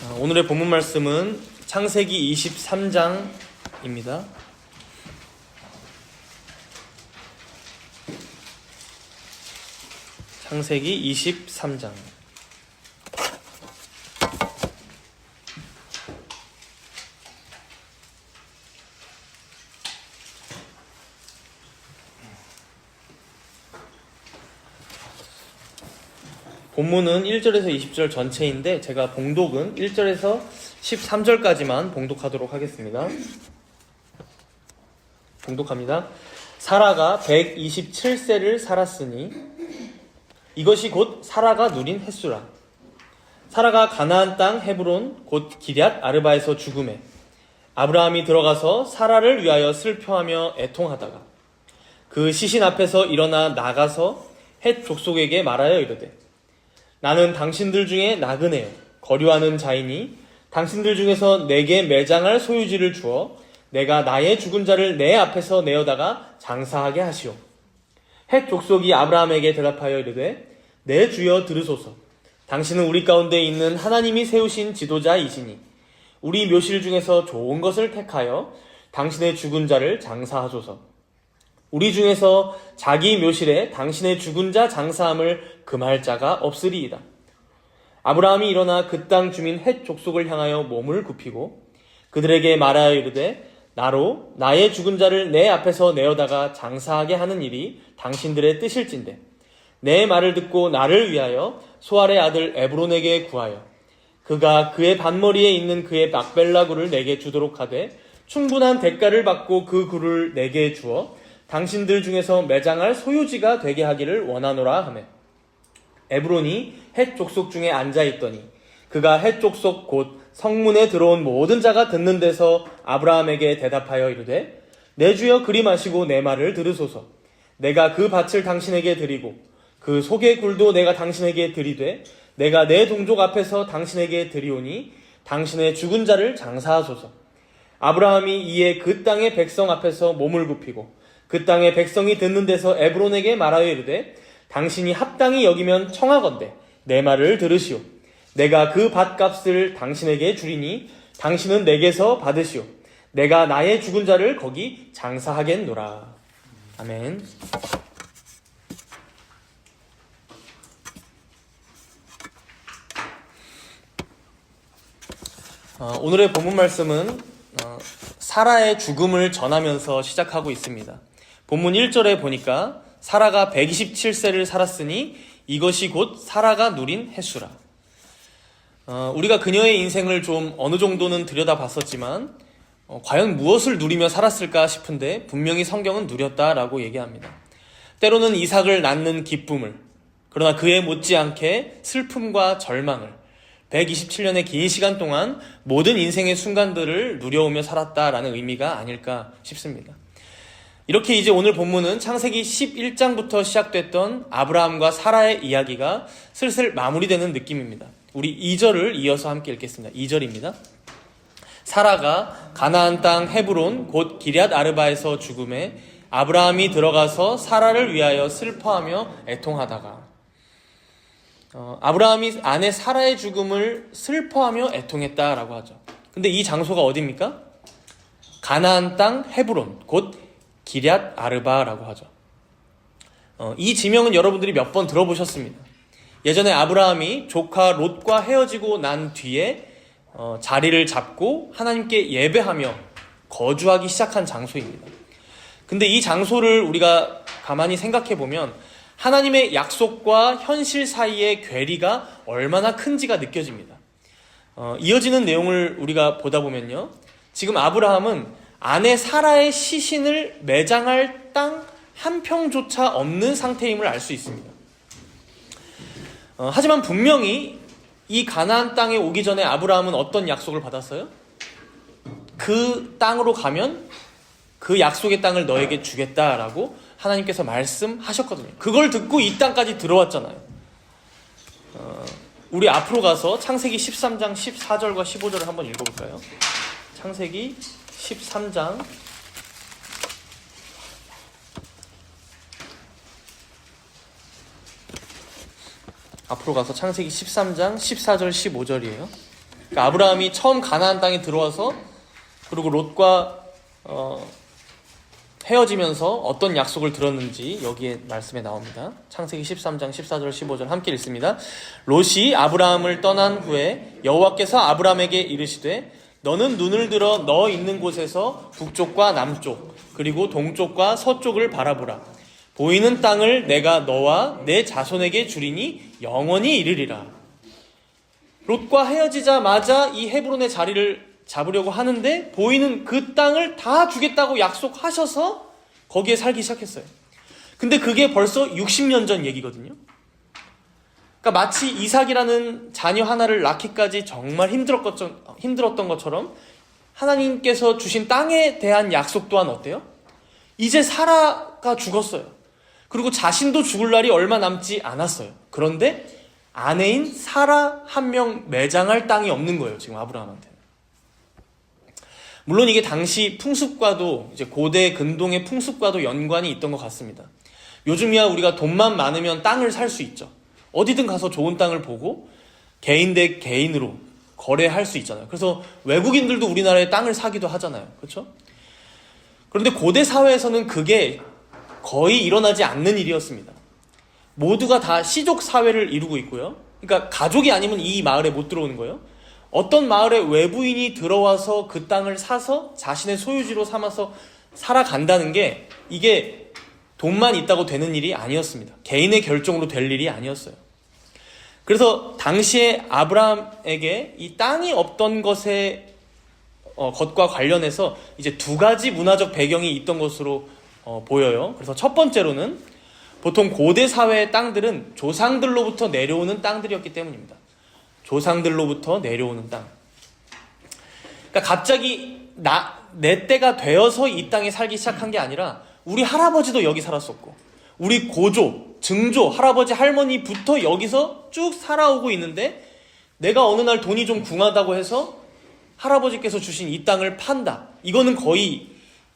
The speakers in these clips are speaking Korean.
오늘의 본문 말씀은 창세기 23장입니다. 창세기 23장. 본문은 1절에서 20절 전체인데 제가 봉독은 1절에서 13절까지만 봉독하도록 하겠습니다. 봉독합니다. 사라가 127세를 살았으니 이것이 곧 사라가 누린 햇수라. 사라가 가나안 땅 헤브론 곧 기럇 아르바에서 죽음에 아브라함이 들어가서 사라를 위하여 슬퍼하며 애통하다가 그 시신 앞에서 일어나 나가서 헷 족속에게 말하여 이르되 나는 당신들 중에 나그네요 거류하는 자이니 당신들 중에서 내게 매장할 소유지를 주어 내가 나의 죽은 자를 내 앞에서 내어다가 장사하게 하시오. 헷 족속이 아브라함에게 대답하여 이르되 내 주여 들으소서. 당신은 우리 가운데 있는 하나님이 세우신 지도자이시니 우리 묘실 중에서 좋은 것을 택하여 당신의 죽은 자를 장사하소서. 우리 중에서 자기 묘실에 당신의 죽은 자 장사함을 금할 자가 없으리이다. 아브라함이 일어나 그 땅 주민 헷 족속을 향하여 몸을 굽히고 그들에게 말하여 이르되 나로 나의 죽은 자를 내 앞에서 내어다가 장사하게 하는 일이 당신들의 뜻일진데 내 말을 듣고 나를 위하여 소알의 아들 에브론에게 구하여 그가 그의 반머리에 있는 그의 막벨라 굴을 내게 주도록 하되 충분한 대가를 받고 그 굴을 내게 주어 당신들 중에서 매장할 소유지가 되게 하기를 원하노라 하매 에브론이 헷 족속 중에 앉아있더니 그가 헷 족속 곧 성문에 들어온 모든 자가 듣는 데서 아브라함에게 대답하여 이르되 내 주여 그리 마시고 내 말을 들으소서. 내가 그 밭을 당신에게 드리고 그 속의 굴도 내가 당신에게 드리되 내가 내 동족 앞에서 당신에게 드리오니 당신의 죽은 자를 장사하소서. 아브라함이 이에 그 땅의 백성 앞에서 몸을 굽히고 그 땅의 백성이 듣는 데서 에브론에게 말하여 이르되 당신이 합당히 여기면 청하건대 내 말을 들으시오. 내가 그 밭값을 당신에게 주리니 당신은 내게서 받으시오. 내가 나의 죽은 자를 거기 장사하겠노라. 아멘. 오늘의 본문 말씀은 사라의 죽음을 전하면서 시작하고 있습니다. 본문 1절에 보니까 사라가 127세를 살았으니 이것이 곧 사라가 누린 햇수라. 우리가 그녀의 인생을 좀 어느 정도는 들여다봤었지만 과연 무엇을 누리며 살았을까 싶은데 분명히 성경은 누렸다라고 얘기합니다. 때로는 이삭을 낳는 기쁨을, 그러나 그에 못지않게 슬픔과 절망을 127년의 긴 시간 동안 모든 인생의 순간들을 누려오며 살았다라는 의미가 아닐까 싶습니다. 이렇게 이제 오늘 본문은 창세기 11장부터 시작됐던 아브라함과 사라의 이야기가 슬슬 마무리되는 느낌입니다. 우리 2절을 이어서 함께 읽겠습니다. 2절입니다. 사라가 가나안 땅 헤브론 곧 기럇 아르바에서 죽음에 아브라함이 들어가서 사라를 위하여 슬퍼하며 애통하다가 아브라함이 아내 사라의 죽음을 슬퍼하며 애통했다라고 하죠. 근데 이 장소가 어디입니까? 가나안 땅 헤브론 곧 기럇 아르바라고 하죠. 이 지명은 여러분들이 몇 번 들어보셨습니다. 예전에 아브라함이 조카 롯과 헤어지고 난 뒤에 자리를 잡고 하나님께 예배하며 거주하기 시작한 장소입니다. 근데 이 장소를 우리가 가만히 생각해 보면 하나님의 약속과 현실 사이의 괴리가 얼마나 큰지가 느껴집니다. 이어지는 내용을 우리가 보다 보면요. 지금 아브라함은 아내 사라의 시신을 매장할 땅 한 평조차 없는 상태임을 알 수 있습니다. 하지만 분명히 이 가나안 땅에 오기 전에 아브라함은 어떤 약속을 받았어요? 그 땅으로 가면 그 약속의 땅을 너에게 주겠다라고 하나님께서 말씀하셨거든요. 그걸 듣고 이 땅까지 들어왔잖아요. 우리 앞으로 가서 창세기 13장 14절과 15절을 한번 읽어볼까요? 창세기 13장 앞으로 가서 창세기 13장 14절 15절이에요. 그러니까 아브라함이 처음 가나안 땅에 들어와서 그리고 롯과 헤어지면서 어떤 약속을 들었는지 여기에 말씀에 나옵니다. 창세기 13장 14절 15절 함께 읽습니다. 롯이 아브라함을 떠난 후에 여호와께서 아브라함에게 이르시되 너는 눈을 들어 너 있는 곳에서 북쪽과 남쪽 그리고 동쪽과 서쪽을 바라보라. 보이는 땅을 내가 너와 내 자손에게 주리니 영원히 이르리라. 롯과 헤어지자마자 이 헤브론의 자리를 잡으려고 하는데 보이는 그 땅을 다 주겠다고 약속하셔서 거기에 살기 시작했어요. 근데 그게 벌써 60년 전 얘기거든요. 그러니까 마치 이삭이라는 자녀 하나를 낳기까지 정말 힘들었던 것처럼 하나님께서 주신 땅에 대한 약속 또한 어때요? 이제 사라가 죽었어요. 그리고 자신도 죽을 날이 얼마 남지 않았어요. 그런데 아내인 사라 한 명 매장할 땅이 없는 거예요. 지금 아브라함한테는. 물론 이게 당시 풍습과도 이제 고대 근동의 풍습과도 연관이 있던 것 같습니다. 요즘이야 우리가 돈만 많으면 땅을 살 수 있죠. 어디든 가서 좋은 땅을 보고 개인 대 개인으로 거래할 수 있잖아요. 그래서 외국인들도 우리나라에 땅을 사기도 하잖아요. 그렇죠? 그런데 고대 사회에서는 그게 거의 일어나지 않는 일이었습니다. 모두가 다 시족 사회를 이루고 있고요. 그러니까 가족이 아니면 이 마을에 못 들어오는 거예요. 어떤 마을에 외부인이 들어와서 그 땅을 사서 자신의 소유지로 삼아서 살아간다는 게 이게 돈만 있다고 되는 일이 아니었습니다. 개인의 결정으로 될 일이 아니었어요. 그래서 당시에 아브라함에게 이 땅이 없던 것과 관련해서 이제 두 가지 문화적 배경이 있던 것으로 보여요. 그래서 첫 번째로는 보통 고대 사회의 땅들은 조상들로부터 내려오는 땅들이었기 때문입니다. 조상들로부터 내려오는 땅. 그러니까 갑자기 내 때가 되어서 이 땅에 살기 시작한 게 아니라 우리 할아버지도 여기 살았었고 우리 고조, 증조, 할아버지, 할머니부터 여기서 쭉 살아오고 있는데 내가 어느 날 돈이 좀 궁하다고 해서 할아버지께서 주신 이 땅을 판다. 이거는 거의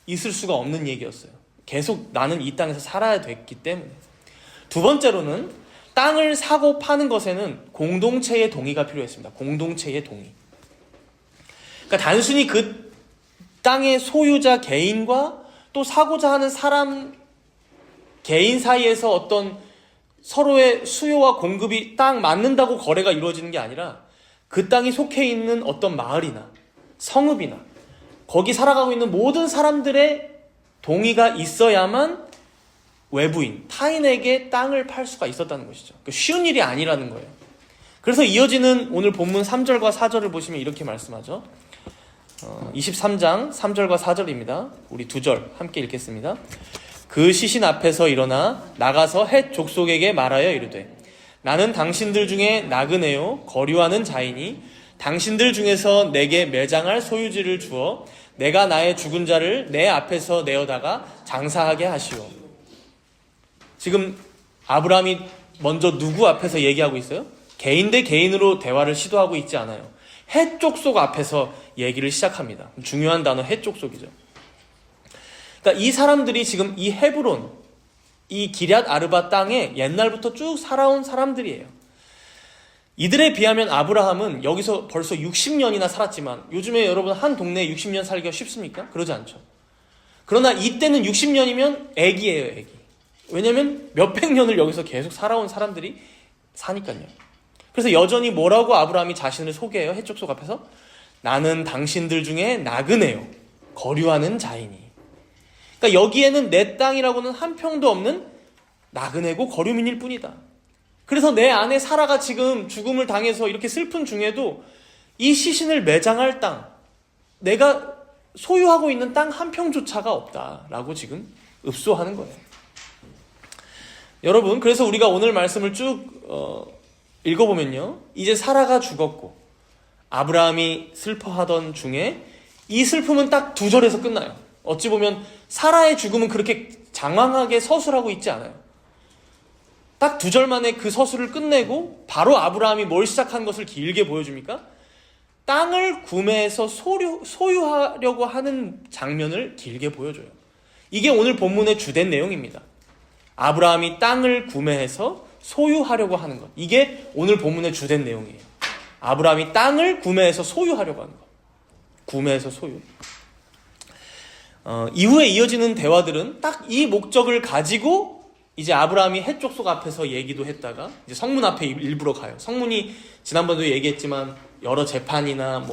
있을 수가 없는 얘기였어요. 계속 나는 이 땅에서 살아야 됐기 때문에. 두 번째로는 땅을 사고 파는 것에는 공동체의 동의가 필요했습니다. 공동체의 동의. 그러니까 단순히 그 땅의 소유자 개인과 또 사고자 하는 사람 개인 사이에서 어떤 서로의 수요와 공급이 딱 맞는다고 거래가 이루어지는 게 아니라 그 땅이 속해 있는 어떤 마을이나 성읍이나 거기 살아가고 있는 모든 사람들의 동의가 있어야만 외부인, 타인에게 땅을 팔 수가 있었다는 것이죠. 쉬운 일이 아니라는 거예요. 그래서 이어지는 오늘 본문 3절과 4절을 보시면 이렇게 말씀하죠. 23장 3절과 4절입니다. 우리 2절 함께 읽겠습니다. 그 시신 앞에서 일어나 나가서 헷 족속에게 말하여 이르되 나는 당신들 중에 나그네요 거류하는 자이니 당신들 중에서 내게 매장할 소유지를 주어 내가 나의 죽은 자를 내 앞에서 내어다가 장사하게 하시오. 지금 아브라함이 먼저 누구 앞에서 얘기하고 있어요? 개인 대 개인으로 대화를 시도하고 있지 않아요. 헷 족속 앞에서 얘기를 시작합니다. 중요한 단어 헷 족속이죠. 그러니까 이 사람들이 지금 이 헤브론, 이 기럇 아르바 땅에 옛날부터 쭉 살아온 사람들이에요. 이들에 비하면 아브라함은 여기서 벌써 60년이나 살았지만 요즘에 여러분 한 동네에 60년 살기가 쉽습니까? 그러지 않죠. 그러나 이때는 60년이면 애기예요, 애기. 왜냐면 몇백 년을 여기서 계속 살아온 사람들이 사니까요. 그래서 여전히 뭐라고 아브라함이 자신을 소개해요? 해족속 앞에서? 나는 당신들 중에 나그네요 거류하는 자이니. 그러니까 여기에는 내 땅이라고는 한 평도 없는 나그네고 거류민일 뿐이다. 그래서 내 아내 사라가 지금 죽음을 당해서 이렇게 슬픈 중에도 이 시신을 매장할 땅, 내가 소유하고 있는 땅 한 평조차가 없다라고 지금 읍소하는 거예요. 여러분, 그래서 우리가 오늘 말씀을 쭉 읽어보면요, 이제 사라가 죽었고 아브라함이 슬퍼하던 중에 이 슬픔은 딱 2절에서 끝나요. 어찌 보면 사라의 죽음은 그렇게 장황하게 서술하고 있지 않아요. 딱 2절 만에 그 서술을 끝내고 바로 아브라함이 뭘 시작한 것을 길게 보여줍니까? 땅을 구매해서 소유하려고 하는 장면을 길게 보여줘요. 이게 오늘 본문의 주된 내용입니다. 아브라함이 땅을 구매해서 소유하려고 하는 것. 이게 오늘 본문의 주된 내용이에요. 아브라함이 땅을 구매해서 소유하려고 하는 거. 구매해서 소유. 이후에 이어지는 대화들은 딱 이 목적을 가지고 이제 아브라함이 헷 족속 앞에서 얘기도 했다가 이제 성문 앞에 일부러 가요. 성문이 지난번에도 얘기했지만 여러 재판이나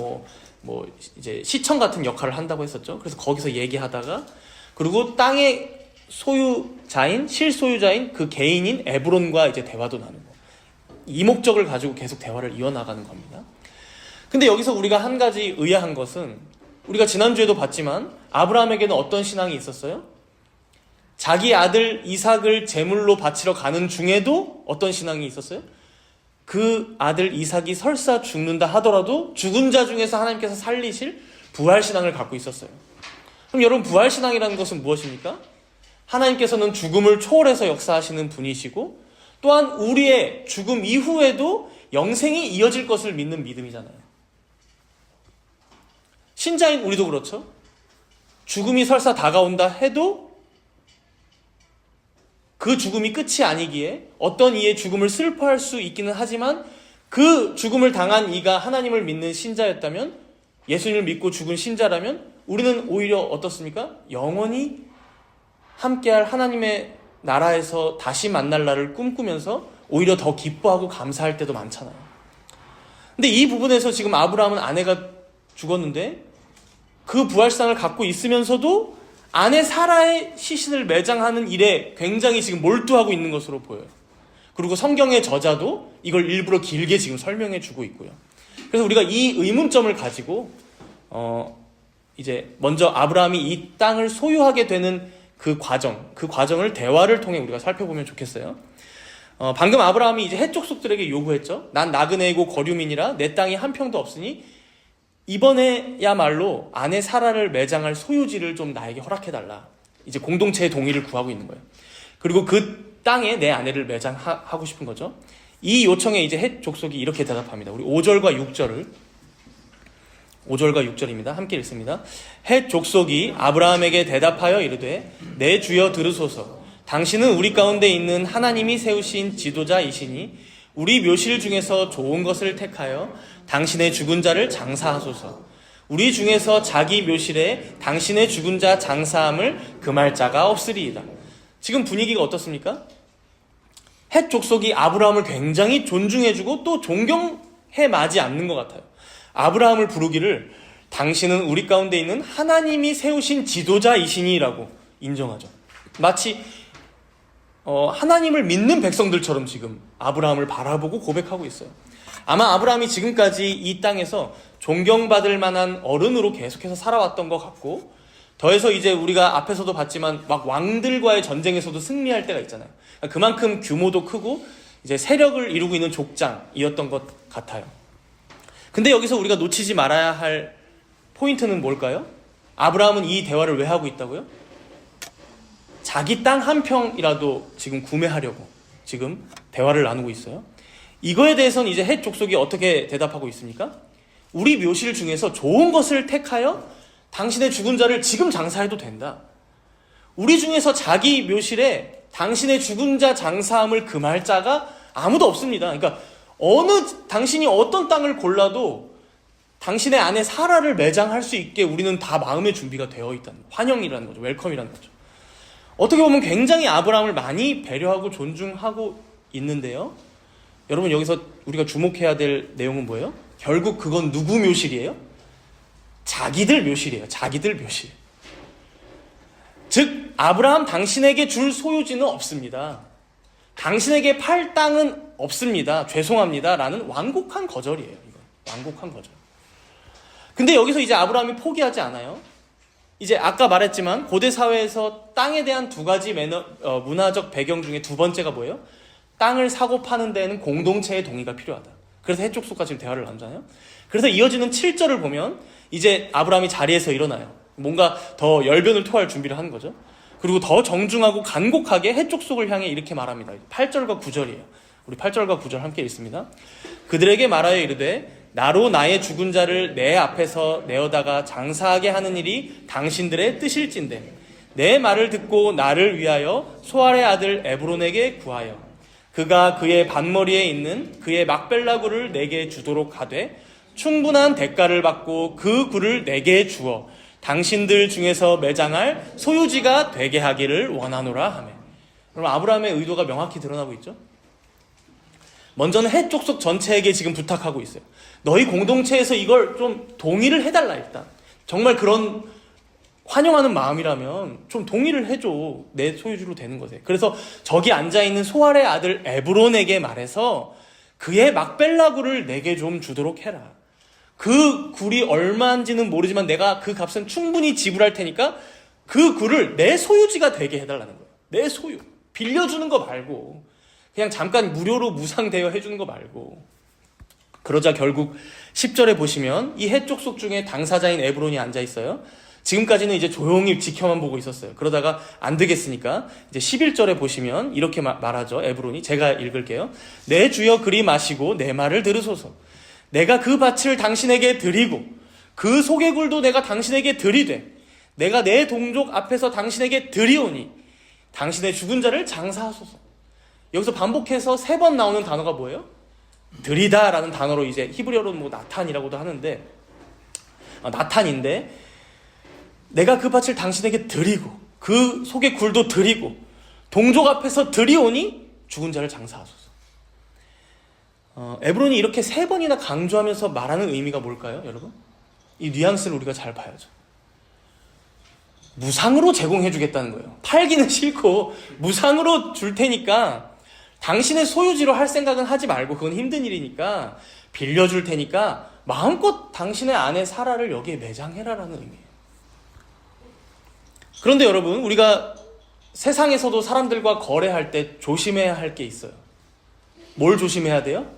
이제 시청 같은 역할을 한다고 했었죠. 그래서 거기서 얘기하다가 그리고 땅의 소유자인 실소유자인 그 개인인 에브론과 이제 대화도 나누고 이 목적을 가지고 계속 대화를 이어나가는 겁니다. 근데 여기서 우리가 한 가지 의아한 것은 우리가 지난주에도 봤지만 아브라함에게는 어떤 신앙이 있었어요? 자기 아들 이삭을 제물로 바치러 가는 중에도 어떤 신앙이 있었어요? 그 아들 이삭이 설사 죽는다 하더라도 죽은 자 중에서 하나님께서 살리실 부활신앙을 갖고 있었어요. 그럼 여러분, 부활신앙이라는 것은 무엇입니까? 하나님께서는 죽음을 초월해서 역사하시는 분이시고 또한 우리의 죽음 이후에도 영생이 이어질 것을 믿는 믿음이잖아요. 신자인 우리도 그렇죠. 죽음이 설사 다가온다 해도 그 죽음이 끝이 아니기에 어떤 이의 죽음을 슬퍼할 수 있기는 하지만 그 죽음을 당한 이가 하나님을 믿는 신자였다면, 예수님을 믿고 죽은 신자라면 우리는 오히려 어떻습니까? 영원히 함께할 하나님의 나라에서 다시 만날 날을 꿈꾸면서 오히려 더 기뻐하고 감사할 때도 많잖아요. 근데 이 부분에서 지금 아브라함은 아내가 죽었는데 그 부활상을 갖고 있으면서도 아내 사라의 시신을 매장하는 일에 굉장히 지금 몰두하고 있는 것으로 보여요. 그리고 성경의 저자도 이걸 일부러 길게 지금 설명해 주고 있고요. 그래서 우리가 이 의문점을 가지고 이제 먼저 아브라함이 이 땅을 소유하게 되는 그 과정을 대화를 통해 우리가 살펴보면 좋겠어요. 방금 아브라함이 이제 헷 족속들에게 요구했죠. 난 나그네이고 거류민이라 내 땅이 한 평도 없으니 이번에야말로 아내 사라를 매장할 소유지를 좀 나에게 허락해달라. 이제 공동체의 동의를 구하고 있는 거예요. 그리고 그 땅에 내 아내를 매장하고 싶은 거죠. 이 요청에 이제 헷 족속이 이렇게 대답합니다. 우리 5절과 6절입니다. 함께 읽습니다. 헷 족속이 아브라함에게 대답하여 이르되 내 주여 들으소서. 당신은 우리 가운데 있는 하나님이 세우신 지도자이시니 우리 묘실 중에서 좋은 것을 택하여 당신의 죽은 자를 장사하소서. 우리 중에서 자기 묘실에 당신의 죽은 자 장사함을 금할 자가 없으리이다. 지금 분위기가 어떻습니까? 헷 족속이 아브라함을 굉장히 존중해주고 또 존경해 마지 않는 것 같아요. 아브라함을 부르기를 당신은 우리 가운데 있는 하나님이 세우신 지도자이시니라고 인정하죠. 마치 하나님을 믿는 백성들처럼 지금 아브라함을 바라보고 고백하고 있어요. 아마 아브라함이 지금까지 이 땅에서 존경받을 만한 어른으로 계속해서 살아왔던 것 같고, 더해서 이제 우리가 앞에서도 봤지만 막 왕들과의 전쟁에서도 승리할 때가 있잖아요. 그만큼 규모도 크고 이제 세력을 이루고 있는 족장이었던 것 같아요. 근데 여기서 우리가 놓치지 말아야 할 포인트는 뭘까요? 아브라함은 이 대화를 왜 하고 있다고요? 자기 땅 한 평이라도 지금 구매하려고 지금 대화를 나누고 있어요. 이거에 대해서는 이제 헷 족속이 어떻게 대답하고 있습니까? 우리 묘실 중에서 좋은 것을 택하여 당신의 죽은 자를 지금 장사해도 된다. 우리 중에서 자기 묘실에 당신의 죽은 자 장사함을 금할 자가 아무도 없습니다. 그러니까 당신이 어떤 땅을 골라도 당신의 아내 사라를 매장할 수 있게 우리는 다 마음의 준비가 되어 있다는, 환영이라는 거죠. 웰컴이라는 거죠. 어떻게 보면 굉장히 아브라함을 많이 배려하고 존중하고 있는데요. 여러분, 여기서 우리가 주목해야 될 내용은 뭐예요? 결국 그건 누구 묘실이에요? 자기들 묘실이에요. 자기들 묘실. 즉 아브라함 당신에게 줄 소유지는 없습니다. 당신에게 팔 땅은 없습니다. 죄송합니다. 라는 완곡한 거절이에요. 이거 완곡한 거절. 근데 여기서 이제 아브라함이 포기하지 않아요. 이제 아까 말했지만 고대 사회에서 땅에 대한 두 가지 문화적 배경 중에 두 번째가 뭐예요? 땅을 사고 파는 데에는 공동체의 동의가 필요하다. 그래서 헷 족속과 지금 대화를 나누잖아요. 그래서 이어지는 7절을 보면 이제 아브라함이 자리에서 일어나요. 뭔가 더 열변을 토할 준비를 하는 거죠. 그리고 더 정중하고 간곡하게 헷 족속을 향해 이렇게 말합니다. 8절과 9절이에요. 우리 8절과 9절 함께 읽습니다. 그들에게 말하여 이르되 나로 나의 죽은 자를 내 앞에서 내어다가 장사하게 하는 일이 당신들의 뜻일진데 내 말을 듣고 나를 위하여 소알의 아들 에브론에게 구하여 그가 그의 반머리에 있는 그의 막벨라 굴을 내게 주도록 하되 충분한 대가를 받고 그 굴을 내게 주어 당신들 중에서 매장할 소유지가 되게 하기를 원하노라 하매. 그럼 아브라함의 의도가 명확히 드러나고 있죠. 먼저는 헷 족속 전체에게 지금 부탁하고 있어요. 너희 공동체에서 이걸 좀 동의를 해달라. 일단 정말 그런 환영하는 마음이라면 좀 동의를 해줘. 내 소유주로 되는 것에. 그래서 저기 앉아있는 소알의 아들 에브론에게 말해서 그의 막벨라 굴을 내게 좀 주도록 해라. 그 굴이 얼마인지는 모르지만 내가 그 값은 충분히 지불할 테니까 그 굴을 내 소유지가 되게 해달라는 거예요. 내 소유. 빌려주는 거 말고 그냥 잠깐 무료로 무상 대여해주는 거 말고. 그러자 결국 10절에 보시면 이 헷족속 중에 당사자인 에브론이 앉아있어요. 지금까지는 이제 조용히 지켜만 보고 있었어요. 그러다가 안 되겠으니까 이제 11절에 보시면 이렇게 말하죠. 에브론이. 제가 읽을게요. 내 주여 그리 마시고 내 말을 들으소서. 내가 그 밭을 당신에게 드리고 그 소개굴도 내가 당신에게 드리되 내가 내 동족 앞에서 당신에게 드리오니 당신의 죽은 자를 장사하소서. 여기서 반복해서 3번 나오는 단어가 뭐예요? 드리다라는 단어로 이제 히브리어로는 뭐 나탄이라고도 하는데 나탄인데 내가 그 밭을 당신에게 드리고 그 속의 굴도 드리고 동족 앞에서 드리오니 죽은 자를 장사하소서. 에브론이 이렇게 3번이나 강조하면서 말하는 의미가 뭘까요, 여러분? 이 뉘앙스를 우리가 잘 봐야죠. 무상으로 제공해주겠다는 거예요. 팔기는 싫고 무상으로 줄 테니까 당신의 소유지로 할 생각은 하지 말고 그건 힘든 일이니까 빌려줄 테니까 마음껏 당신의 아내 사라를 여기에 매장해라라는 의미예요. 그런데 여러분, 우리가 세상에서도 사람들과 거래할 때 조심해야 할 게 있어요. 뭘 조심해야 돼요?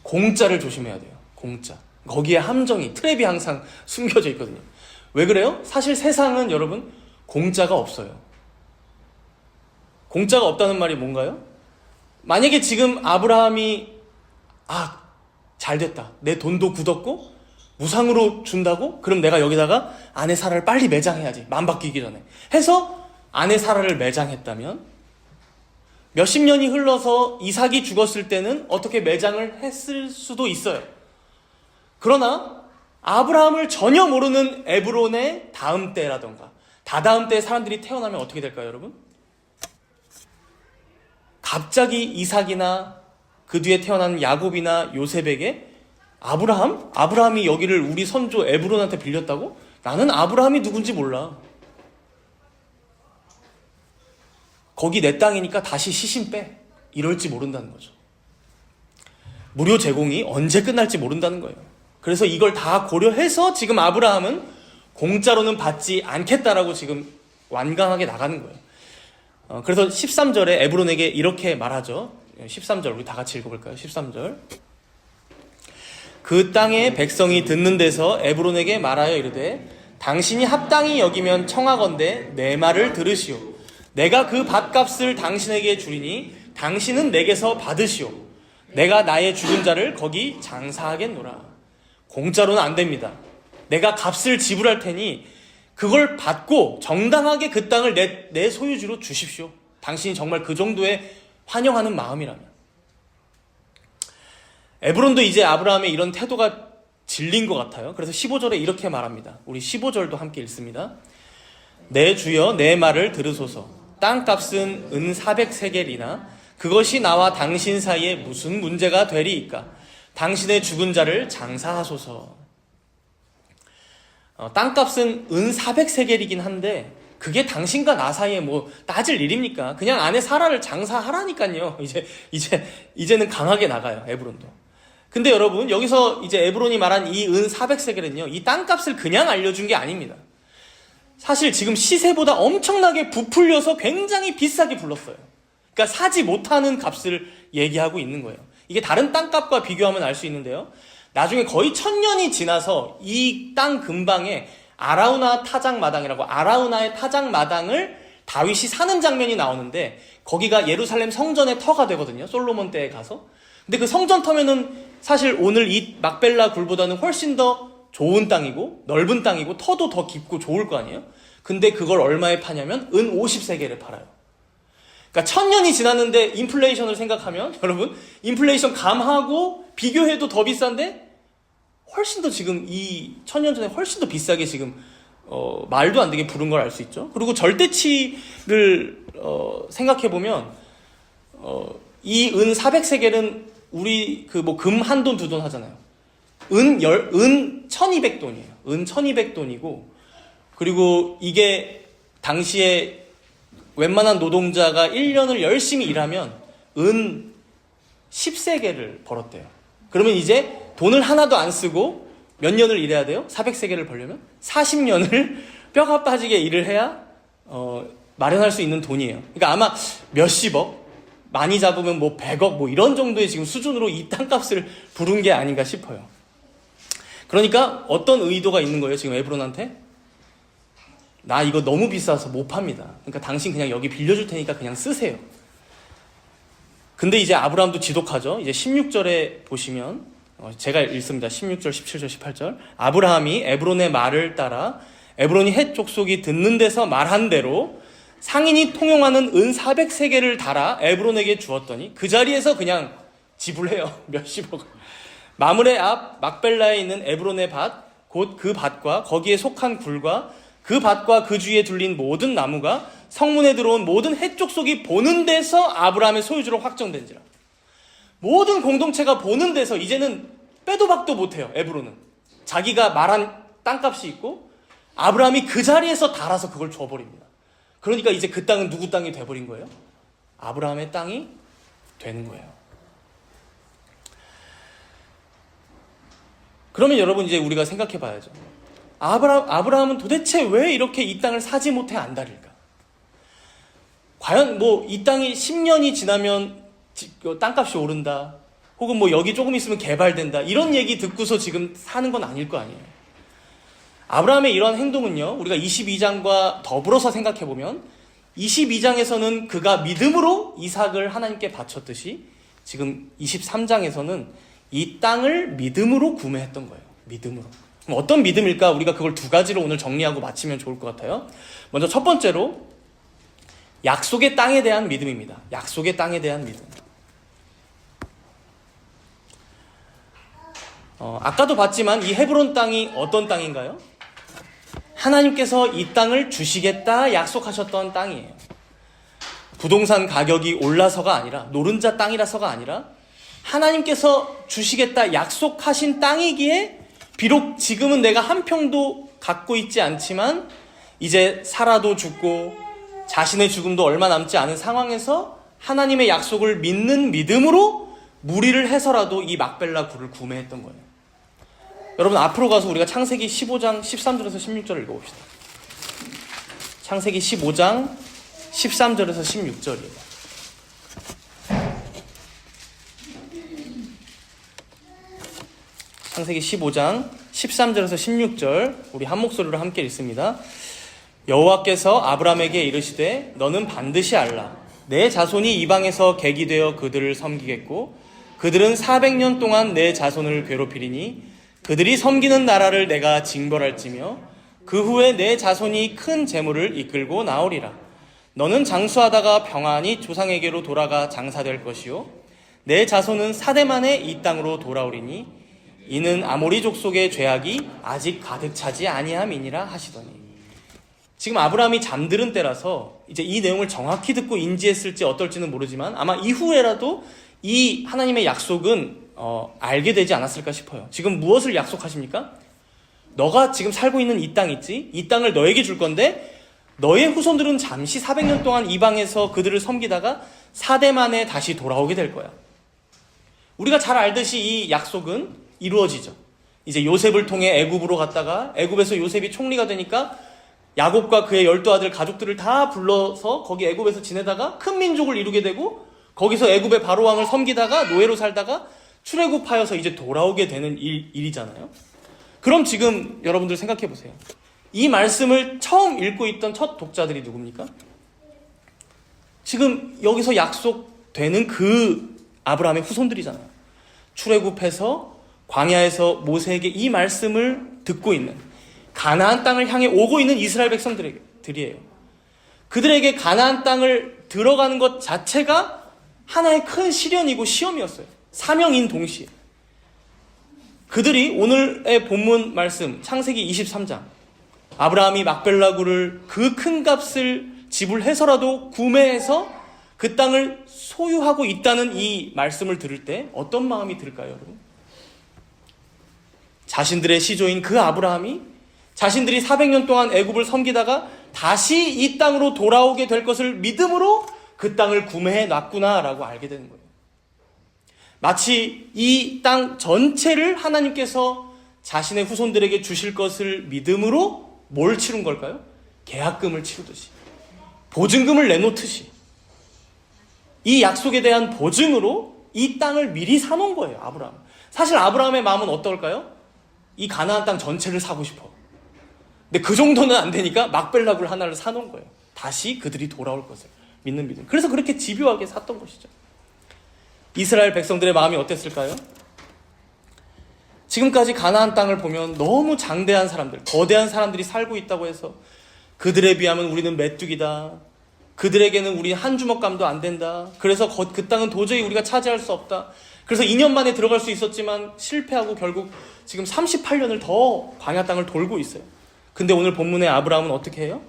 공짜를 조심해야 돼요. 공짜. 거기에 함정이, 트랩이 항상 숨겨져 있거든요. 왜 그래요? 사실 세상은 여러분 공짜가 없어요. 공짜가 없다는 말이 뭔가요? 만약에 지금 아브라함이 잘됐다. 내 돈도 굳었고 무상으로 준다고? 그럼 내가 여기다가 아내 사라를 빨리 매장해야지. 만 바뀌기 전에. 해서 아내 사라를 매장했다면 몇십 년이 흘러서 이삭이 죽었을 때는 어떻게 매장을 했을 수도 있어요. 그러나 아브라함을 전혀 모르는 에브론의 다음 때라던가 다다음 때의 사람들이 태어나면 어떻게 될까요, 여러분? 갑자기 이삭이나 그 뒤에 태어난 야곱이나 요셉에게 아브라함이 여기를 우리 선조 에브론한테 빌렸다고? 나는 아브라함이 누군지 몰라. 거기 내 땅이니까 다시 시신 빼. 이럴지 모른다는 거죠. 무료 제공이 언제 끝날지 모른다는 거예요. 그래서 이걸 다 고려해서 지금 아브라함은 공짜로는 받지 않겠다라고 지금 완강하게 나가는 거예요. 그래서 13절에 에브론에게 이렇게 말하죠. 13절 우리 다 같이 읽어볼까요? 13절. 그 땅의 백성이 듣는 데서 에브론에게 말하여 이르되 당신이 합당히 여기면 청하건대 내 말을 들으시오. 내가 그 밭값을 당신에게 주리니 당신은 내게서 받으시오. 내가 나의 죽은 자를 거기 장사하겠노라. 공짜로는 안 됩니다. 내가 값을 지불할 테니 그걸 받고 정당하게 그 땅을 내 소유지로 주십시오. 당신이 정말 그 정도의 환영하는 마음이라면. 에브론도 이제 아브라함의 이런 태도가 질린 것 같아요. 그래서 15절에 이렇게 말합니다. 우리 15절도 함께 읽습니다. 내 주여 내 말을 들으소서. 땅값은 은 400세겔이나 그것이 나와 당신 사이에 무슨 문제가 되리이까? 당신의 죽은 자를 장사하소서. 땅값은 은 400세겔이긴 한데 그게 당신과 나 사이에 뭐 따질 일입니까? 그냥 아내 사라를 장사하라니까요. 이제는 강하게 나가요, 에브론도. 근데 여러분, 여기서 이제 에브론이 말한 이 은 400세겔은요, 이 땅값을 그냥 알려준 게 아닙니다. 사실 지금 시세보다 엄청나게 부풀려서 굉장히 비싸게 불렀어요. 그러니까 사지 못하는 값을 얘기하고 있는 거예요. 이게 다른 땅값과 비교하면 알 수 있는데요. 나중에 거의 1000년이 지나서 이 땅 근방에 아라우나 타작마당이라고, 아라우나의 타작마당을 다윗이 사는 장면이 나오는데 거기가 예루살렘 성전의 터가 되거든요. 솔로몬 때에 가서. 근데 그 성전 터면은 사실 오늘 이 막벨라 굴보다는 훨씬 더 좋은 땅이고 넓은 땅이고 터도 더 깊고 좋을 거 아니에요? 근데 그걸 얼마에 파냐면 은 50세겔에 팔아요. 그러니까 1000년이 지났는데 인플레이션을 생각하면 여러분 인플레이션 감하고 비교해도 더 비싼데 훨씬 더 지금 이 1000년 전에 훨씬 더 비싸게 지금 말도 안 되게 부른 걸 알 수 있죠. 그리고 절대치를 생각해보면 이 은 400세겔은 우리 그 뭐 금 한 돈 두 돈 하잖아요. 은 1200돈이에요. 은 1200돈이고 그리고 이게 당시에 웬만한 노동자가 1년을 열심히 일하면 은 10세겔을 벌었대요. 그러면 이제 돈을 하나도 안 쓰고 몇 년을 일해야 돼요? 400세겔을 벌려면 40년을 뼈가 빠지게 일을 해야 마련할 수 있는 돈이에요. 그러니까 아마 몇십억, 많이 잡으면 뭐 100억 뭐 이런 정도의 지금 수준으로 이 땅값을 부른 게 아닌가 싶어요. 그러니까 어떤 의도가 있는 거예요? 지금 에브론한테? 나 이거 너무 비싸서 못 팝니다. 그러니까 당신 그냥 여기 빌려줄 테니까 그냥 쓰세요. 근데 이제 아브라함도 지독하죠. 이제 16절에 보시면 제가 읽습니다. 16절, 17절, 18절. 아브라함이 에브론의 말을 따라 에브론이 헷 족속이 듣는 데서 말한 대로 상인이 통용하는 은 400세겔을 달아 에브론에게 주었더니 그 자리에서 그냥 지불해요. 몇십억. 마므레 앞 막벨라에 있는 에브론의 밭, 곧 그 밭과 거기에 속한 굴과 그 밭과 그 주위에 둘린 모든 나무가 성문에 들어온 모든 헷 족속이 보는 데서 아브라함의 소유주로 확정된지라. 모든 공동체가 보는 데서 이제는 빼도 박도 못해요. 에브론은 자기가 말한 땅값이 있고 아브라함이 그 자리에서 달아서 그걸 줘버립니다. 그러니까 이제 그 땅은 누구 땅이 돼버린 거예요? 아브라함의 땅이 되는 거예요. 그러면 여러분 이제 우리가 생각해 봐야죠. 아브라함은 도대체 왜 이렇게 이 땅을 사지 못해 안달일까? 과연 뭐 이 땅이 10년이 지나면 땅값이 오른다, 혹은 뭐 여기 조금 있으면 개발된다, 이런 얘기 듣고서 지금 사는 건 아닐 거 아니에요. 아브라함의 이런 행동은요, 우리가 22장과 더불어서 생각해보면 22장에서는 그가 믿음으로 이삭을 하나님께 바쳤듯이 지금 23장에서는 이 땅을 믿음으로 구매했던 거예요. 믿음으로. 그럼 어떤 믿음일까? 우리가 그걸 두 가지로 오늘 정리하고 마치면 좋을 것 같아요. 먼저 첫 번째로 약속의 땅에 대한 믿음입니다. 약속의 땅에 대한 믿음. 아까도 봤지만 이 헤브론 땅이 어떤 땅인가요? 하나님께서 이 땅을 주시겠다 약속하셨던 땅이에요. 부동산 가격이 올라서가 아니라, 노른자 땅이라서가 아니라 하나님께서 주시겠다 약속하신 땅이기에 비록 지금은 내가 한 평도 갖고 있지 않지만 이제 살아도 죽고 자신의 죽음도 얼마 남지 않은 상황에서 하나님의 약속을 믿는 믿음으로 무리를 해서라도 이 막벨라 굴을 구매했던 거예요. 여러분 앞으로 가서 우리가 창세기 15장 13절에서 16절을 읽어봅시다. 창세기 15장 13절에서 16절이에요. 창세기 15장 13절에서 16절 우리 한 목소리로 함께 읽습니다. 여호와께서 아브라함에게 이르시되 너는 반드시 알라. 내 자손이 이방에서 객이 되어 그들을 섬기겠고 그들은 400년 동안 내 자손을 괴롭히리니 그들이 섬기는 나라를 내가 징벌할지며 그 후에 내 자손이 큰 재물을 이끌고 나오리라. 너는 장수하다가 평안히 조상에게로 돌아가 장사될 것이요 내 자손은 4대 만에 이 땅으로 돌아오리니 이는 아모리 족속의 죄악이 아직 가득 차지 아니함이니라 하시더니. 지금 아브라함이 잠들은 때라서 이제 이 내용을 정확히 듣고 인지했을지 어떨지는 모르지만 아마 이후에라도 이 하나님의 약속은 알게 되지 않았을까 싶어요. 지금 무엇을 약속하십니까? 너가 지금 살고 있는 이 땅 있지? 이 땅을 너에게 줄 건데 너의 후손들은 잠시 400년 동안 이방에서 그들을 섬기다가 4대 만에 다시 돌아오게 될 거야. 우리가 잘 알듯이 이 약속은 이루어지죠. 이제 요셉을 통해 애굽으로 갔다가 애굽에서 요셉이 총리가 되니까 야곱과 그의 12아들 가족들을 다 불러서 거기 애굽에서 지내다가 큰 민족을 이루게 되고 거기서 애굽의 바로왕을 섬기다가 노예로 살다가 출애굽하여서 이제 돌아오게 되는 일이잖아요. 그럼 지금 여러분들 생각해 보세요. 이 말씀을 처음 읽고 있던 첫 독자들이 누굽니까? 지금 여기서 약속되는 그 아브라함의 후손들이잖아요. 출애굽해서 광야에서 모세에게 이 말씀을 듣고 있는 가나안 땅을 향해 오고 있는 이스라엘 백성들이에요. 그들에게 가나안 땅을 들어가는 것 자체가 하나의 큰 시련이고 시험이었어요. 사명인 동시에. 그들이 오늘의 본문 말씀 창세기 23장 아브라함이 막벨라구를 그 큰 값을 지불해서라도 구매해서 그 땅을 소유하고 있다는 이 말씀을 들을 때 어떤 마음이 들까요, 여러분? 자신들의 시조인 그 아브라함이 자신들이 400년 동안 애굽을 섬기다가 다시 이 땅으로 돌아오게 될 것을 믿음으로 그 땅을 구매해 놨구나라고 알게 되는 거예요. 마치 이 땅 전체를 하나님께서 자신의 후손들에게 주실 것을 믿음으로 뭘 치른 걸까요? 계약금을 치르듯이, 보증금을 내놓듯이 이 약속에 대한 보증으로 이 땅을 미리 사놓은 거예요, 아브라함. 사실 아브라함의 마음은 어떨까요? 이 가나안 땅 전체를 사고 싶어. 근데 그 정도는 안 되니까 막벨라굴 하나를 사놓은 거예요. 다시 그들이 돌아올 것을 믿는 믿음. 그래서 그렇게 집요하게 샀던 것이죠. 이스라엘 백성들의 마음이 어땠을까요? 지금까지 가나안 땅을 보면 너무 장대한 사람들, 거대한 사람들이 살고 있다고 해서 그들에 비하면 우리는 메뚜기다. 그들에게는 우리 한 주먹감도 안 된다. 그래서 그 땅은 도저히 우리가 차지할 수 없다. 그래서 2년 만에 들어갈 수 있었지만 실패하고 결국 지금 38년을 더 광야 땅을 돌고 있어요. 근데 오늘 본문의 아브라함은 어떻게 해요?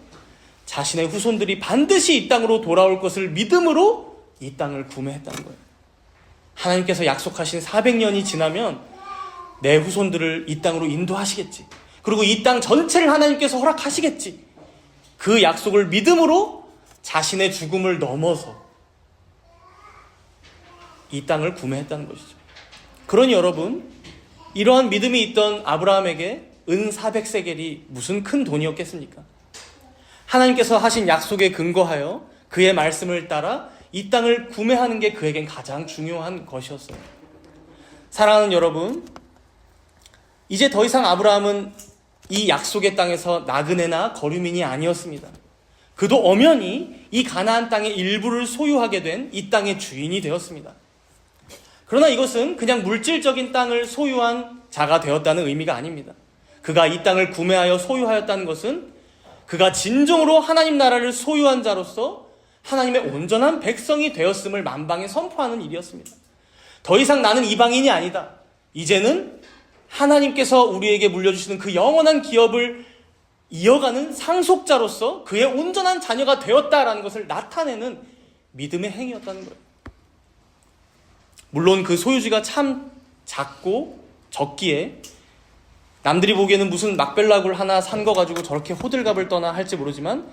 자신의 후손들이 반드시 이 땅으로 돌아올 것을 믿음으로 이 땅을 구매했다는 거예요. 하나님께서 약속하신 400년이 지나면 내 후손들을 이 땅으로 인도하시겠지. 그리고 이 땅 전체를 하나님께서 허락하시겠지. 그 약속을 믿음으로 자신의 죽음을 넘어서 이 땅을 구매했다는 것이죠. 그러니 여러분, 이러한 믿음이 있던 아브라함에게 은 400세겔이 무슨 큰 돈이었겠습니까? 하나님께서 하신 약속에 근거하여 그의 말씀을 따라 이 땅을 구매하는 게 그에겐 가장 중요한 것이었어요. 사랑하는 여러분, 이제 더 이상 아브라함은 이 약속의 땅에서 나그네나 거류민이 아니었습니다. 그도 엄연히 이 가나안 땅의 일부를 소유하게 된 이 땅의 주인이 되었습니다. 그러나 이것은 그냥 물질적인 땅을 소유한 자가 되었다는 의미가 아닙니다. 그가 이 땅을 구매하여 소유하였다는 것은 그가 진정으로 하나님 나라를 소유한 자로서 하나님의 온전한 백성이 되었음을 만방에 선포하는 일이었습니다. 더 이상 나는 이방인이 아니다. 이제는 하나님께서 우리에게 물려주시는 그 영원한 기업을 이어가는 상속자로서 그의 온전한 자녀가 되었다라는 것을 나타내는 믿음의 행위였다는 거예요. 물론 그 소유지가 참 작고 적기에 남들이 보기에는 무슨 막벨라굴 하나 산 거 가지고 저렇게 호들갑을 떠나 할지 모르지만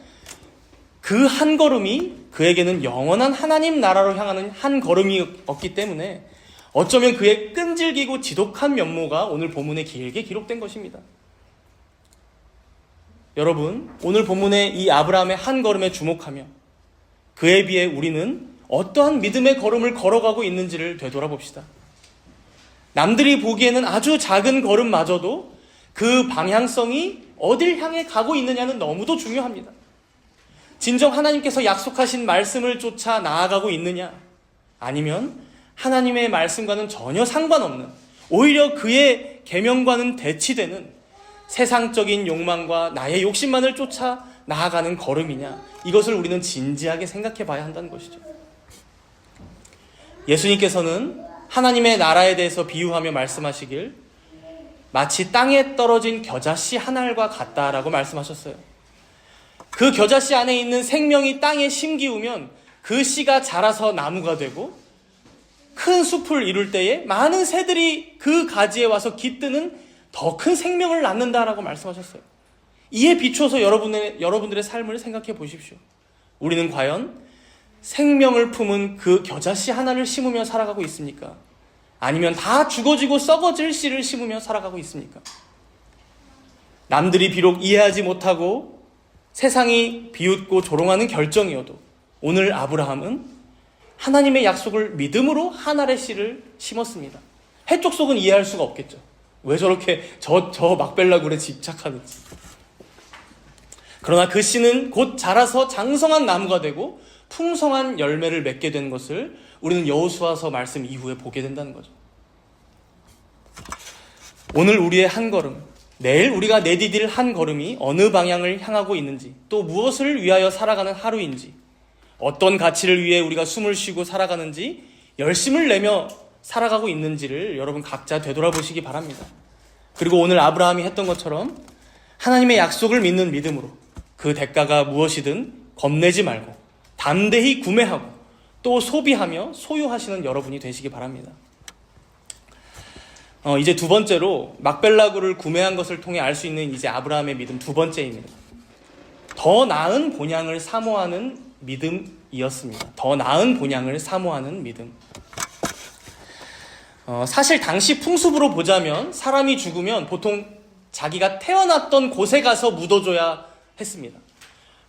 그 한 걸음이 그에게는 영원한 하나님 나라로 향하는 한 걸음이었기 때문에 어쩌면 그의 끈질기고 지독한 면모가 오늘 본문에 길게 기록된 것입니다. 여러분, 오늘 본문의 이 아브라함의 한 걸음에 주목하며 그에 비해 우리는 어떠한 믿음의 걸음을 걸어가고 있는지를 되돌아봅시다. 남들이 보기에는 아주 작은 걸음마저도 그 방향성이 어딜 향해 가고 있느냐는 너무도 중요합니다. 진정 하나님께서 약속하신 말씀을 쫓아 나아가고 있느냐, 아니면 하나님의 말씀과는 전혀 상관없는, 오히려 그의 계명과는 대치되는 세상적인 욕망과 나의 욕심만을 쫓아 나아가는 걸음이냐, 이것을 우리는 진지하게 생각해 봐야 한다는 것이죠. 예수님께서는 하나님의 나라에 대해서 비유하며 말씀하시길 마치 땅에 떨어진 겨자씨 한 알과 같다라고 말씀하셨어요. 그 겨자씨 안에 있는 생명이 땅에 심기우면 그 씨가 자라서 나무가 되고 큰 숲을 이룰 때에 많은 새들이 그 가지에 와서 깃드는 더 큰 생명을 낳는다라고 말씀하셨어요. 이에 비추어서 여러분들의 삶을 생각해 보십시오. 우리는 과연 생명을 품은 그 겨자씨 하나를 심으며 살아가고 있습니까? 아니면 다 죽어지고 썩어질 씨를 심으며 살아가고 있습니까? 남들이 비록 이해하지 못하고 세상이 비웃고 조롱하는 결정이어도 오늘 아브라함은 하나님의 약속을 믿음으로 한 알의 씨를 심었습니다. 해쪽 속은 이해할 수가 없겠죠. 왜 저렇게 저 막벨라굴에 집착하는지. 그러나 그 씨는 곧 자라서 장성한 나무가 되고 풍성한 열매를 맺게 된 것을 우리는 여호수아서 말씀 이후에 보게 된다는 거죠. 오늘 우리의 한 걸음, 내일 우리가 내디딜 한 걸음이 어느 방향을 향하고 있는지, 또 무엇을 위하여 살아가는 하루인지, 어떤 가치를 위해 우리가 숨을 쉬고 살아가는지, 열심을 내며 살아가고 있는지를 여러분 각자 되돌아보시기 바랍니다. 그리고 오늘 아브라함이 했던 것처럼 하나님의 약속을 믿는 믿음으로 그 대가가 무엇이든 겁내지 말고 담대히 구매하고 또 소비하며 소유하시는 여러분이 되시기 바랍니다. 이제 두 번째로 막벨라구를 구매한 것을 통해 알 수 있는 이제 아브라함의 믿음 두 번째입니다. 더 나은 본향을 사모하는 믿음이었습니다. 더 나은 본향을 사모하는 믿음. 사실 당시 풍습으로 보자면 사람이 죽으면 보통 자기가 태어났던 곳에 가서 묻어줘야 했습니다.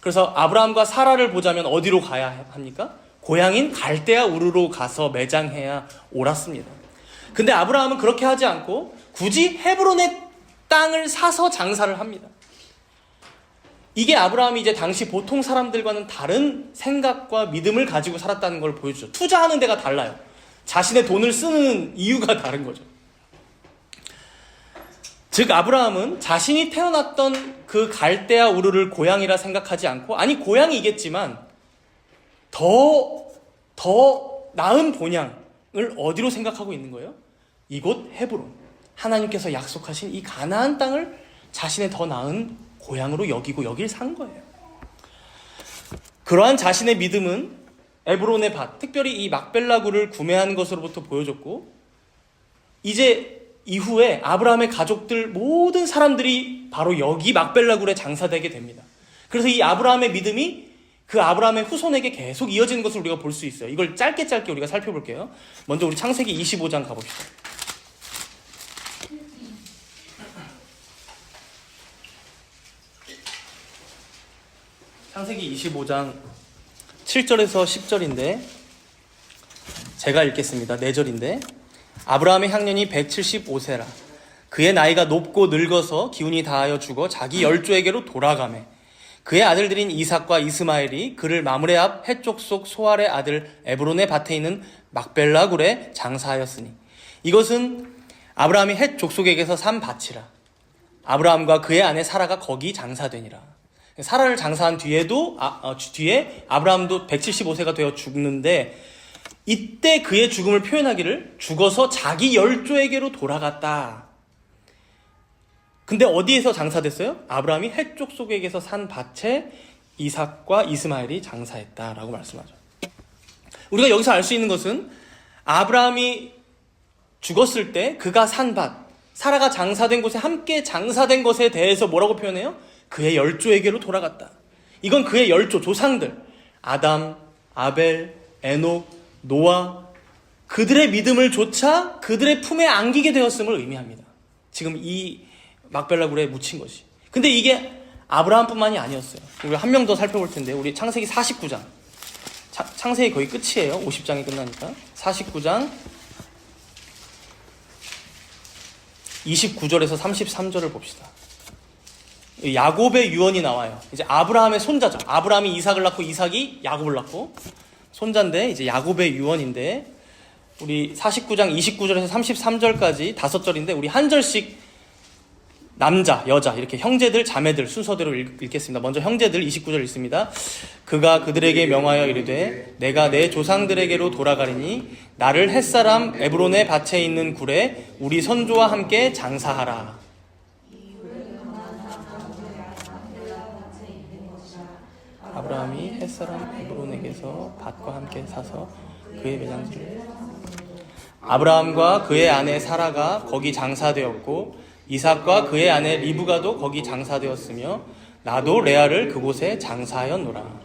그래서 아브라함과 사라를 보자면 어디로 가야 합니까? 고향인 갈대아 우르로 가서 매장해야 옳았습니다. 근데 아브라함은 그렇게 하지 않고 굳이 헤브론의 땅을 사서 장사를 합니다. 이게 아브라함이 이제 당시 보통 사람들과는 다른 생각과 믿음을 가지고 살았다는 걸 보여주죠. 투자하는 데가 달라요. 자신의 돈을 쓰는 이유가 다른 거죠. 즉 아브라함은 자신이 태어났던 그 갈대아 우르를 고향이라 생각하지 않고, 아니 고향이겠지만 더 나은 본향을 어디로 생각하고 있는 거예요? 이곳 헤브론, 하나님께서 약속하신 이 가나안 땅을 자신의 더 나은 고향으로 여기고 여길 산 거예요. 그러한 자신의 믿음은 에브론의 밭, 특별히 이 막벨라구를 구매한 것으로부터 보여줬고, 이제 이후에 아브라함의 가족들 모든 사람들이 바로 여기 막벨라굴에 장사되게 됩니다. 그래서 이 아브라함의 믿음이 그 아브라함의 후손에게 계속 이어지는 것을 우리가 볼 수 있어요. 이걸 짧게 우리가 살펴볼게요. 먼저 우리 창세기 25장 가봅시다. 창세기 25장 7절에서 10절인데 제가 읽겠습니다. 4절인데 아브라함의 향년이 175세라. 그의 나이가 높고 늙어서 기운이 다하여 죽어 자기 열조에게로 돌아가매. 그의 아들들인 이삭과 이스마엘이 그를 마므레 앞 해쪽 속 소알의 아들 에브론의 밭에 있는 막벨라굴에 장사하였으니 이것은 아브라함이 헷 족속에게서 산 밭이라. 아브라함과 그의 아내 사라가 거기 장사되니라. 사라를 장사한 뒤에 아브라함도 175세가 되어 죽는데, 이때 그의 죽음을 표현하기를 죽어서 자기 열조에게로 돌아갔다. 근데 어디에서 장사됐어요? 아브라함이 헷 족속에게서 산 밭에 이삭과 이스마엘이 장사했다라고 말씀하죠. 우리가 여기서 알 수 있는 것은 아브라함이 죽었을 때 그가 산 밭, 사라가 장사된 곳에 함께 장사된 것에 대해서 뭐라고 표현해요? 그의 열조에게로 돌아갔다. 이건 그의 열조, 조상들, 아담, 아벨, 에녹, 노아, 그들의 믿음을 조차 그들의 품에 안기게 되었음을 의미합니다. 지금 이 막벨라굴에 묻힌 것이. 근데 이게 아브라함뿐만이 아니었어요. 우리 한 명 더 살펴볼 텐데, 우리 창세기 49장. 창세기 거의 끝이에요. 50장이 끝나니까. 49장 29절에서 33절을 봅시다. 야곱의 유언이 나와요. 이제 아브라함의 손자죠. 아브라함이 이삭을 낳고 이삭이 야곱을 낳고 손자인데, 이제 야곱의 유언인데, 우리 49장 29절에서 33절까지 5절인데 우리 한 절씩 남자, 여자 이렇게 형제들, 자매들 순서대로 읽겠습니다. 먼저 형제들 29절 읽습니다. 그가 그들에게 명하여 이르되 내가 내 조상들에게로 돌아가리니 나를 햇사람 에브론의 밭에 있는 굴에 우리 선조와 함께 장사하라. 아브라함이 햇사람 에브론에게서 밭과 함께 사서 그의 매장지를. 아브라함과 그의 아내 사라가 거기 장사되었고 이삭과 그의 아내 리브가도 거기 장사되었으며 나도 레아를 그곳에 장사하였노라.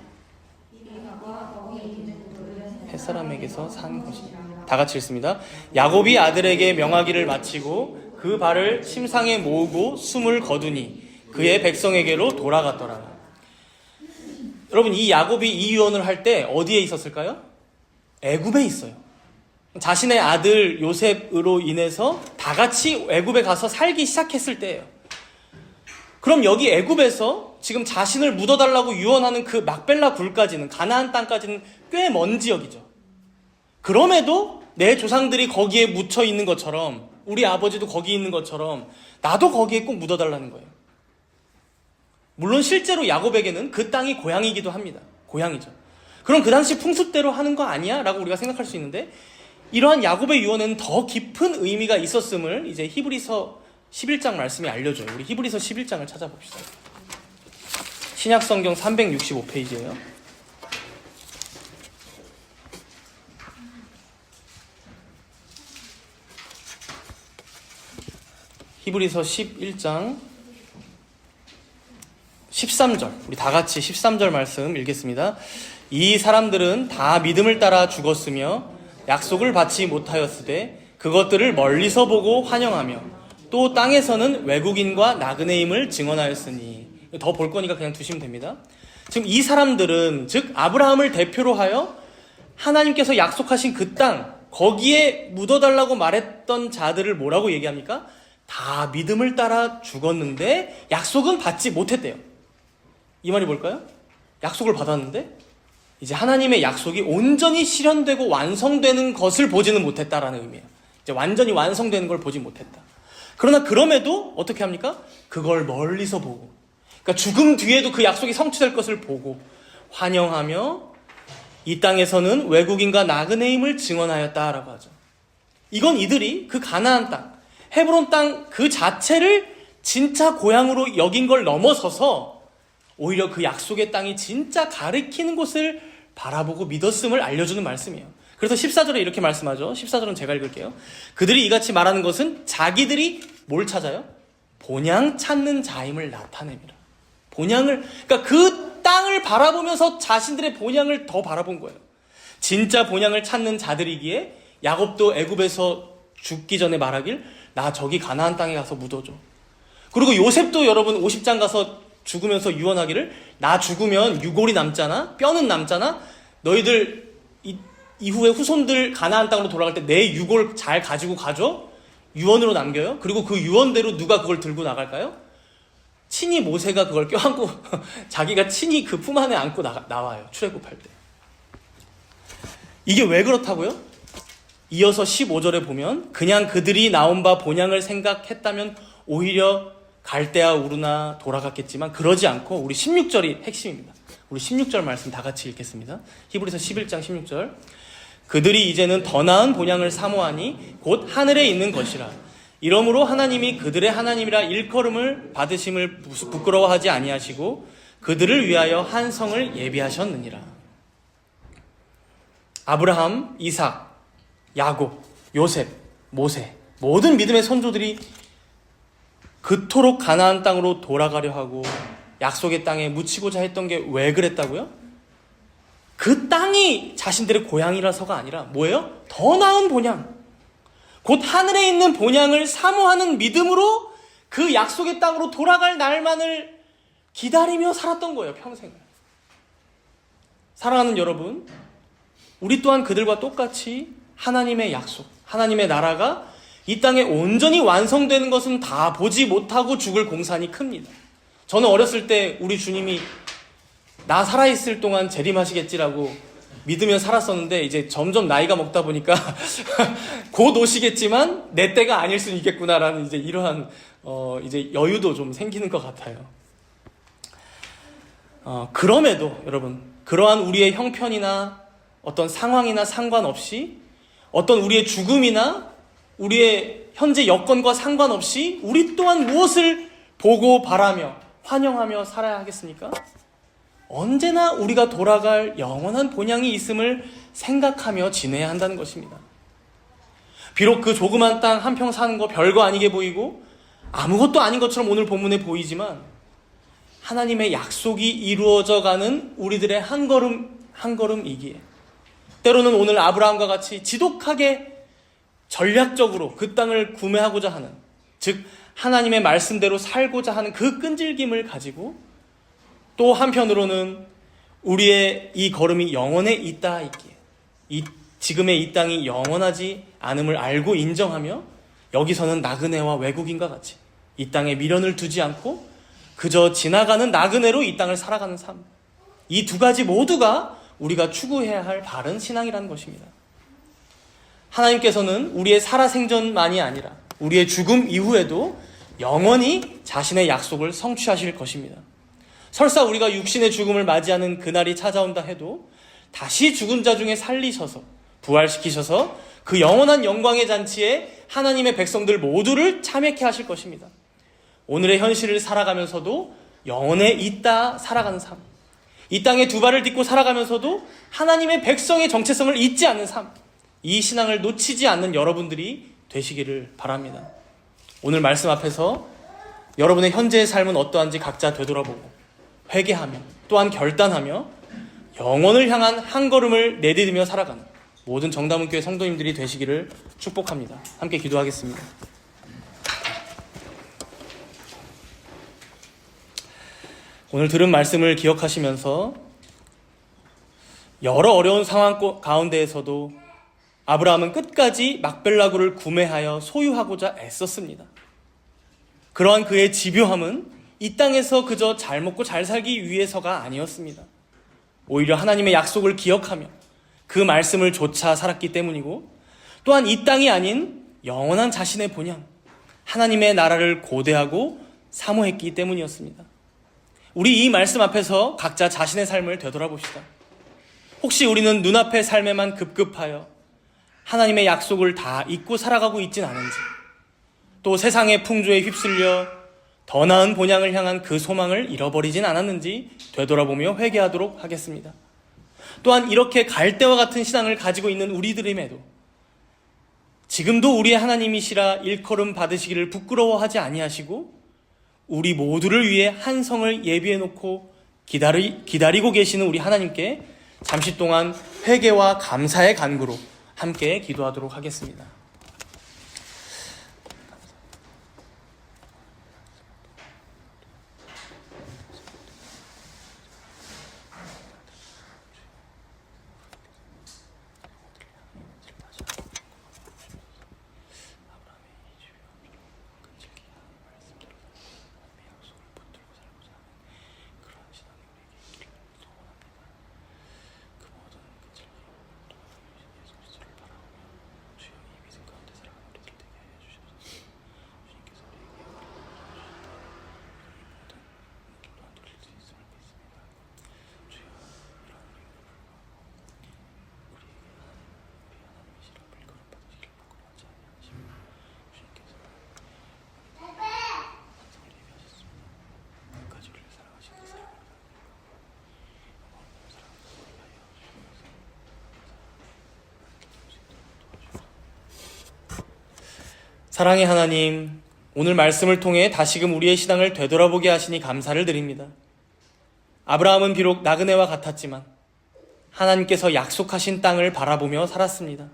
햇사람에게서 산 것이. 다 같이 읽습니다. 야곱이 아들에게 명하기를 마치고 그 발을 침상에 모으고 숨을 거두니 그의 백성에게로 돌아갔더라. 여러분, 이 야곱이 이 유언을 할 때 어디에 있었을까요? 애굽에 있어요. 자신의 아들 요셉으로 인해서 다 같이 애굽에 가서 살기 시작했을 때예요. 그럼 여기 애굽에서 지금 자신을 묻어달라고 유언하는 그 막벨라 굴까지는, 가나안 땅까지는 꽤 먼 지역이죠. 그럼에도 내 조상들이 거기에 묻혀 있는 것처럼, 우리 아버지도 거기 있는 것처럼 나도 거기에 꼭 묻어달라는 거예요. 물론 실제로 야곱에게는 그 땅이 고향이기도 합니다. 고향이죠. 그럼 그 당시 풍습대로 하는 거 아니야? 라고 우리가 생각할 수 있는데, 이러한 야곱의 유언에는 더 깊은 의미가 있었음을 이제 히브리서 11장 말씀이 알려줘요. 우리 히브리서 11장을 찾아봅시다. 신약성경 365페이지예요. 히브리서 11장 13절, 우리 다 같이 13절 말씀 읽겠습니다. 이 사람들은 다 믿음을 따라 죽었으며 약속을 받지 못하였으되 그것들을 멀리서 보고 환영하며 또 땅에서는 외국인과 나그네임을 증언하였으니. 더 볼 거니까 그냥 두시면 됩니다. 지금 이 사람들은, 즉 아브라함을 대표로 하여 하나님께서 약속하신 그 땅, 거기에 묻어달라고 말했던 자들을 뭐라고 얘기합니까? 다 믿음을 따라 죽었는데 약속은 받지 못했대요. 이 말이 뭘까요? 약속을 받았는데 이제 하나님의 약속이 온전히 실현되고 완성되는 것을 보지는 못했다라는 의미예요. 이제 완전히 완성되는 걸 보지 못했다. 그러나 그럼에도 어떻게 합니까? 그걸 멀리서 보고, 그러니까 죽음 뒤에도 그 약속이 성취될 것을 보고 환영하며 이 땅에서는 외국인과 나그네임을 증언하였다라고 하죠. 이건 이들이 그 가나안 땅, 헤브론 땅 그 자체를 진짜 고향으로 여긴 걸 넘어서서 오히려 그 약속의 땅이 진짜 가리키는 곳을 바라보고 믿었음을 알려주는 말씀이에요. 그래서 14절에 이렇게 말씀하죠. 14절은 제가 읽을게요. 그들이 이같이 말하는 것은 자기들이 뭘 찾아요? 본향 찾는 자임을 나타냅니다. 본향을, 그러니까 그 땅을 바라보면서 자신들의 본향을 더 바라본 거예요. 진짜 본향을 찾는 자들이기에 야곱도 애굽에서 죽기 전에 말하길, 나 저기 가나안 땅에 가서 묻어줘. 그리고 요셉도 여러분 50장 가서 죽으면서 유언하기를, 나 죽으면 유골이 남잖아, 뼈는 남잖아, 너희들 이후에 후손들 가나안 땅으로 돌아갈 때 내 유골 잘 가지고 가줘. 유언으로 남겨요. 그리고 그 유언대로 누가 그걸 들고 나갈까요? 친히 모세가 그걸 껴안고 자기가 친히 그 품 안에 안고 나와요. 출애굽할 때. 이게 왜 그렇다고요? 이어서 15절에 보면, 그냥 그들이 나온 바 본향을 생각했다면 오히려 갈대아 우르나 돌아갔겠지만 그러지 않고, 우리 16절이 핵심입니다. 우리 16절 말씀 다 같이 읽겠습니다. 히브리서 11장 16절. 그들이 이제는 더 나은 본향을 사모하니 곧 하늘에 있는 것이라. 이러므로 하나님이 그들의 하나님이라 일컬음을 받으심을 부끄러워하지 아니하시고 그들을 위하여 한 성을 예비하셨느니라. 아브라함, 이삭, 야곱, 요셉, 모세, 모든 믿음의 선조들이 그토록 가나안 땅으로 돌아가려 하고 약속의 땅에 묻히고자 했던 게 왜 그랬다고요? 그 땅이 자신들의 고향이라서가 아니라 뭐예요? 더 나은 본향, 곧 하늘에 있는 본향을 사모하는 믿음으로 그 약속의 땅으로 돌아갈 날만을 기다리며 살았던 거예요, 평생을. 사랑하는 여러분, 우리 또한 그들과 똑같이 하나님의 약속, 하나님의 나라가 이 땅에 온전히 완성되는 것은 다 보지 못하고 죽을 공산이 큽니다. 저는 어렸을 때 우리 주님이 나 살아있을 동안 재림하시겠지라고 믿으며 살았었는데, 이제 점점 나이가 먹다 보니까 곧 오시겠지만 내 때가 아닐 수는 있겠구나라는 이제 이러한 이제 여유도 좀 생기는 것 같아요. 그럼에도 여러분, 그러한 우리의 형편이나 어떤 상황이나 상관없이, 어떤 우리의 죽음이나 우리의 현재 여건과 상관없이 우리 또한 무엇을 보고 바라며 환영하며 살아야 하겠습니까? 언제나 우리가 돌아갈 영원한 본향이 있음을 생각하며 지내야 한다는 것입니다. 비록 그 조그만 땅 한 평 사는 거 별거 아니게 보이고 아무것도 아닌 것처럼 오늘 본문에 보이지만, 하나님의 약속이 이루어져가는 우리들의 한 걸음 한 걸음이기에, 때로는 오늘 아브라함과 같이 지독하게 전략적으로 그 땅을 구매하고자 하는, 즉 하나님의 말씀대로 살고자 하는 그 끈질김을 가지고, 또 한편으로는 우리의 이 걸음이 영원에 있다 있기에, 지금의 이 땅이 영원하지 않음을 알고 인정하며 여기서는 나그네와 외국인과 같이 이 땅에 미련을 두지 않고 그저 지나가는 나그네로 이 땅을 살아가는 삶, 이 두 가지 모두가 우리가 추구해야 할 바른 신앙이라는 것입니다. 하나님께서는 우리의 살아생전만이 아니라 우리의 죽음 이후에도 영원히 자신의 약속을 성취하실 것입니다. 설사 우리가 육신의 죽음을 맞이하는 그날이 찾아온다 해도 다시 죽은 자 중에 살리셔서 부활시키셔서 그 영원한 영광의 잔치에 하나님의 백성들 모두를 참여케 하실 것입니다. 오늘의 현실을 살아가면서도 영원에 있다 살아가는 삶, 이 땅에 두 발을 딛고 살아가면서도 하나님의 백성의 정체성을 잊지 않는 삶, 이 신앙을 놓치지 않는 여러분들이 되시기를 바랍니다. 오늘 말씀 앞에서 여러분의 현재의 삶은 어떠한지 각자 되돌아보고 회개하며 또한 결단하며 영원을 향한 한 걸음을 내디디며 살아가는 모든 정다문교회 성도님들이 되시기를 축복합니다. 함께 기도하겠습니다. 오늘 들은 말씀을 기억하시면서 여러 어려운 상황 가운데에서도 아브라함은 끝까지 막벨라구를 구매하여 소유하고자 애썼습니다. 그러한 그의 집요함은 이 땅에서 그저 잘 먹고 잘 살기 위해서가 아니었습니다. 오히려 하나님의 약속을 기억하며 그 말씀을 좇아 살았기 때문이고, 또한 이 땅이 아닌 영원한 자신의 본향, 하나님의 나라를 고대하고 사모했기 때문이었습니다. 우리 이 말씀 앞에서 각자 자신의 삶을 되돌아봅시다. 혹시 우리는 눈앞의 삶에만 급급하여 하나님의 약속을 다 잊고 살아가고 있진 않은지, 또 세상의 풍조에 휩쓸려 더 나은 본향을 향한 그 소망을 잃어버리진 않았는지 되돌아보며 회개하도록 하겠습니다. 또한 이렇게 갈대와 같은 신앙을 가지고 있는 우리들임에도 지금도 우리의 하나님이시라 일컬음 받으시기를 부끄러워하지 아니하시고 우리 모두를 위해 한 성을 예비해 놓고 기다리고 계시는 우리 하나님께 잠시 동안 회개와 감사의 간구로 함께 기도하도록 하겠습니다. 사랑의 하나님, 오늘 말씀을 통해 다시금 우리의 신앙을 되돌아보게 하시니 감사를 드립니다. 아브라함은 비록 나그네와 같았지만 하나님께서 약속하신 땅을 바라보며 살았습니다.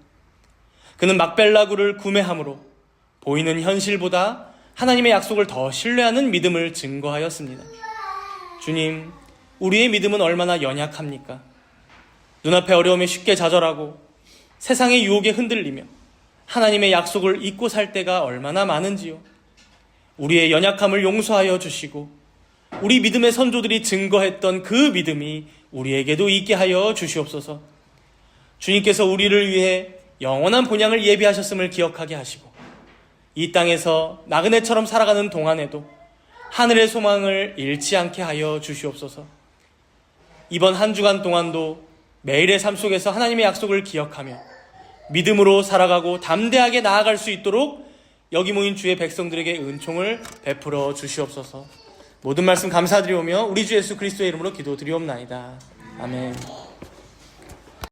그는 막벨라구를 구매함으로 보이는 현실보다 하나님의 약속을 더 신뢰하는 믿음을 증거하였습니다. 주님, 우리의 믿음은 얼마나 연약합니까? 눈앞의 어려움에 쉽게 좌절하고 세상의 유혹에 흔들리며 하나님의 약속을 잊고 살 때가 얼마나 많은지요. 우리의 연약함을 용서하여 주시고 우리 믿음의 선조들이 증거했던 그 믿음이 우리에게도 있게 하여 주시옵소서. 주님께서 우리를 위해 영원한 본향을 예비하셨음을 기억하게 하시고 이 땅에서 나그네처럼 살아가는 동안에도 하늘의 소망을 잃지 않게 하여 주시옵소서. 이번 한 주간 동안도 매일의 삶 속에서 하나님의 약속을 기억하며 믿음으로 살아가고 담대하게 나아갈 수 있도록 여기 모인 주의 백성들에게 은총을 베풀어 주시옵소서. 모든 말씀 감사드리오며 우리 주 예수 그리스도의 이름으로 기도드리옵나이다. 아멘.